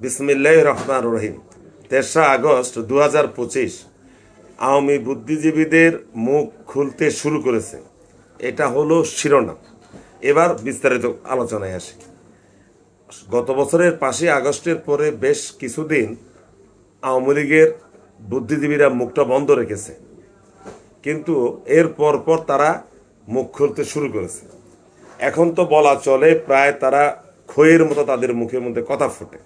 বিসমিল্লাহির রহমানির রহিম। ৩রা আগস্ট ২০২৫ আওয়ামী বুদ্ধিজীবীদের মুখ খুলতে শুরু করেছে। এটা হলো শিরোনাম। এবার বিস্তারিত আলোচনায় আসি। গত বছরের ৫ই আগস্টের পরে বেশ কিছুদিন আওয়ামী লীগের বুদ্ধিজীবীরা মুখটা বন্ধ রেখেছে, কিন্তু এর পরপর তারা মুখ খুলতে শুরু করেছে। এখন তো বলা চলে প্রায় তারা খইয়ের মতো তাদের মুখের মধ্যে কথা ফোটে।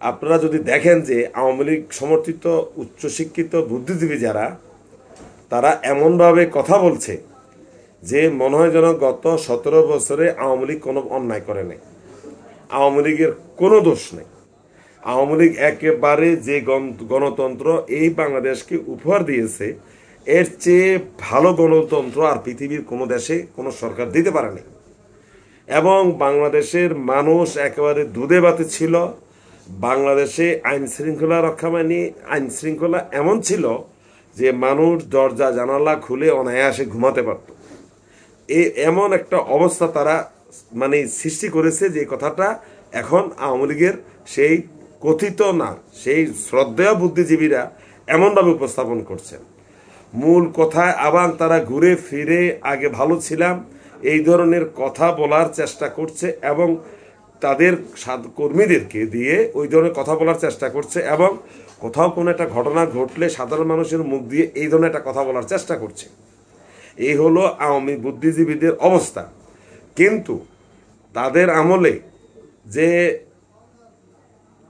আপনারা যদি দেখেন যে আওয়ামী লীগ সমর্থিত উচ্চশিক্ষিত বুদ্ধিজীবী যারা, তারা এমনভাবে কথা বলছে যে মনে হয় যেন গত ১৭ বছরে আওয়ামী লীগ কোনো অন্যায় করে নাই, আওয়ামী লীগের কোনো দোষ নেই। আওয়ামী লীগ একেবারে যে গণতন্ত্র এই বাংলাদেশকে উপহার দিয়েছে, এর চেয়ে ভালো গণতন্ত্র আর পৃথিবীর কোনো দেশে কোনো সরকার দিতে পারেনি। এবং বাংলাদেশের মানুষ একেবারে দুধে ভাতে ছিল। বাংলাদেশে আইন শৃঙ্খলা রক্ষা আইন শৃঙ্খলা এমন ছিল যে মানুষ দরজা জানালা খুলে অনায়াসে ঘুমাতে পারত। এমন একটা অবস্থা তারা সৃষ্টি করেছে, যে কথাটা এখন আওয়ামী লীগের সেই কথিত না, সেই শ্রদ্ধেয় বুদ্ধিজীবীরা এমনভাবে উপস্থাপন করছেন। মূল কথায় আবার তারা ঘুরে ফিরে আগে ভালো ছিলাম এই ধরনের কথা বলার চেষ্টা করছে এবং তাদের কর্মীদেরকে দিয়ে ওই ধরনের কথা বলার চেষ্টা করছে, এবং কোথাও কোনো একটা ঘটনা ঘটলে সাধারণ মানুষের মুখ দিয়ে এই ধরনের একটা কথা বলার চেষ্টা করছে। এই হলো আওয়ামী বুদ্ধিজীবীদের অবস্থা। কিন্তু তাদের আমলে যে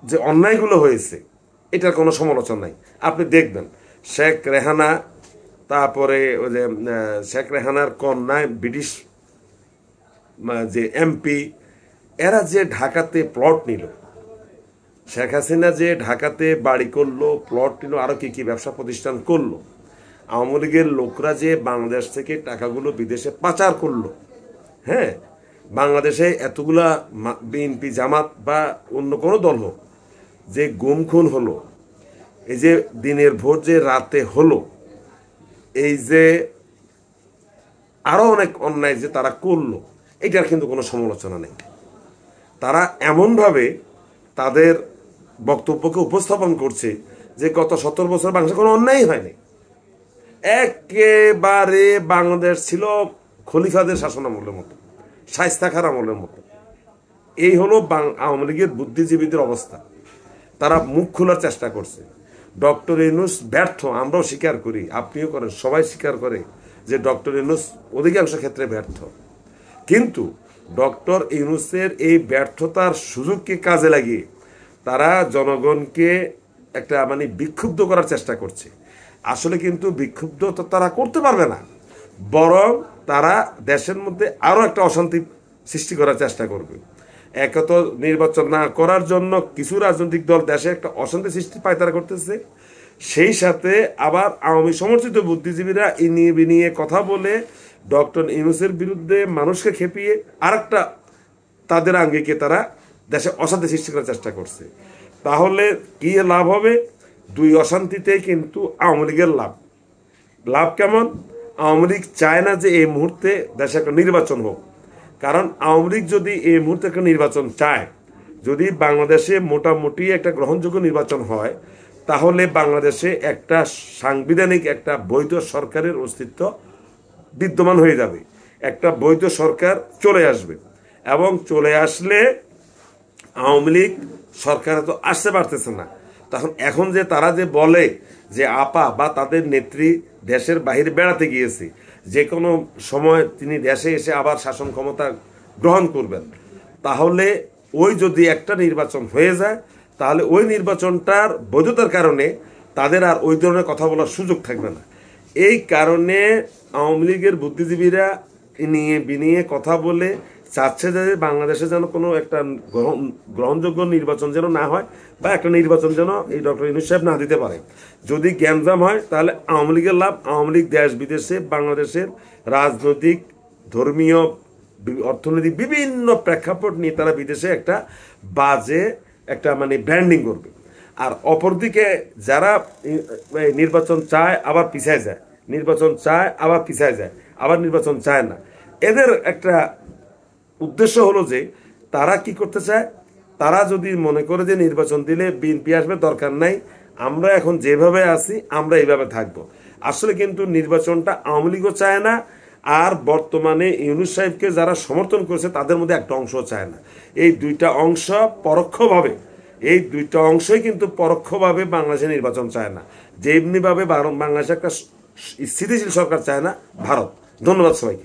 যে অন্যায়গুলো হয়েছে এটার কোনো সমালোচনা নাই। আপনি দেখবেন শেখ রেহানা, তারপরে ওই যে শেখ রেহানার কন্যায় ব্রিটিশ যে এমপি, এরা যে ঢাকাতে প্লট নিল, শেখ হাসিনা যে ঢাকাতে বাড়ি করলো, প্লট নিল, আরো কি কি ব্যবসা প্রতিষ্ঠান করলো, আওয়ামী লীগের লোকরা যে বাংলাদেশ থেকে টাকাগুলো বিদেশে পাচার করলো, হ্যাঁ, বাংলাদেশে এতগুলা বিএনপি জামাত বা অন্য কোনো দল হোক যে গুম খুন হলো, এই যে দিনের ভোট যে রাতে হলো, এই যে আরো অনেক অন্যায় যে তারা করলো, এটার কিন্তু কোনো সমালোচনা নেই। তারা এমনভাবে তাদের বক্তব্যকে উপস্থাপন করছে যে গত ১৭ বছর বাংলাদেশে কোনো অন্যায় হয়নি। একেবারে বাংলাদেশ ছিল খলিফাদের শাসন আমলের মতো, শায়েস্তা খাঁর আমলের মতো। এই হলো আওয়ামী লীগের বুদ্ধিজীবীদের অবস্থা। তারা মুখ খোলার চেষ্টা করছে। ডক্টর ইউনূস ব্যর্থ, আমরাও স্বীকার করি, আপনিও করেন, সবাই স্বীকার করে যে ডক্টর ইউনূস অধিকাংশ ক্ষেত্রে ব্যর্থ। কিন্তু ডক্টর ইউনূসের এই ব্যর্থতার সুযোগকে কাজে লাগিয়ে তারা জনগণকে একটা বিক্ষুব্ধ করার চেষ্টা করছে। আসলে কিন্তু বিক্ষুব্ধ তো তারা করতে পারবে না, বরং তারা দেশের মধ্যে আরো একটা অশান্তি সৃষ্টি করার চেষ্টা করবে। একত নির্বাচন না করার জন্য কিছু রাজনৈতিক দল দেশে একটা অশান্তি সৃষ্টি পায়তারা করতেছে, সেই সাথে আবার আওয়ামী সমর্থিত বুদ্ধিজীবীরা নিয়ে কথা বলে ডক্টর ইউনূসের বিরুদ্ধে মানুষকে খেপিয়ে আরেকটা তাদের আঙ্গিকে তারা দেশে অশান্তি সৃষ্টি করার চেষ্টা করছে। তাহলে কি লাভ হবে? দুই অশান্তিতে কিন্তু আওয়ামী লীগের লাভ। লাভ কেমন? আওয়ামী লীগ চায় না যে এই মুহূর্তে দেশে একটা নির্বাচন হোক। কারণ আওয়ামী লীগ যদি এই মুহূর্তে একটা নির্বাচন চায়, যদি বাংলাদেশে মোটামুটি একটা গ্রহণযোগ্য নির্বাচন হয়, তাহলে বাংলাদেশে একটা সাংবিধানিক একটা বৈধ সরকারের অস্তিত্ব বিদ্যমান হয়ে যাবে, একটা বৈধ সরকার চলে আসবে। এবং চলে আসলে আওয়ামী লীগ সরকার তো আসতে পারতেছে না, তখন এখন যে তারা যে বলে যে আপা বা তাদের নেত্রী দেশের বাহিরে বেড়াতে গিয়েছে, যে কোনো সময় তিনি দেশে এসে আবার শাসন ক্ষমতা গ্রহণ করবেন, তাহলে ওই যদি একটা নির্বাচন হয়ে যায়, তাহলে ওই নির্বাচনটার বৈধতার কারণে তাদের আর ওই ধরনের কথা বলার সুযোগ থাকবে না। এই কারণে আওয়ামী লীগের বুদ্ধিজীবীরা বিনিয়ে কথা বলে চাচ্ছে যে বাংলাদেশে যেন কোনো একটা গ্রহণযোগ্য নির্বাচন যেন না হয়, বা একটা নির্বাচন যেন এই ডক্টর ইউনূস সাহেব না দিতে পারে। যদি গ্যাঞ্জাম হয় তাহলে আওয়ামী লীগের লাভ। আওয়ামী লীগ দেশ বিদেশে বাংলাদেশের রাজনৈতিক, ধর্মীয়, অর্থনৈতিক বিভিন্ন প্রেক্ষাপট নিয়ে তারা বিদেশে একটা বাজে একটা ব্র্যান্ডিং করবে। আর অপরদিকে যারা নির্বাচন চায় আবার পিছায় যায়, নির্বাচন চায় আবার পিছায় যায়, আবার নির্বাচন চায় না, এদের একটা উদ্দেশ্য হলো যে তারা কি করতে চায়, তারা যদি মনে করে যে নির্বাচন দিলে বিএনপি আসবে, দরকার নাই, আমরা এখন যেভাবে আছি আমরা এইভাবে থাকব। আসলে কিন্তু নির্বাচনটা আওয়ামী লীগও চায় না, আর বর্তমানে ইউনূস সাহেবকে যারা সমর্থন করেছে তাদের মধ্যে একটা অংশ চায় না। এই দুইটা অংশ পরোক্ষভাবে, এই দুইটা অংশই কিন্তু পরোক্ষভাবে বাংলাদেশে নির্বাচন চায় না, যেমনিভাবে বাংলাদেশে একটা স্থিতিশীল সরকার চায় না ভারত। ধন্যবাদ সবাইকে।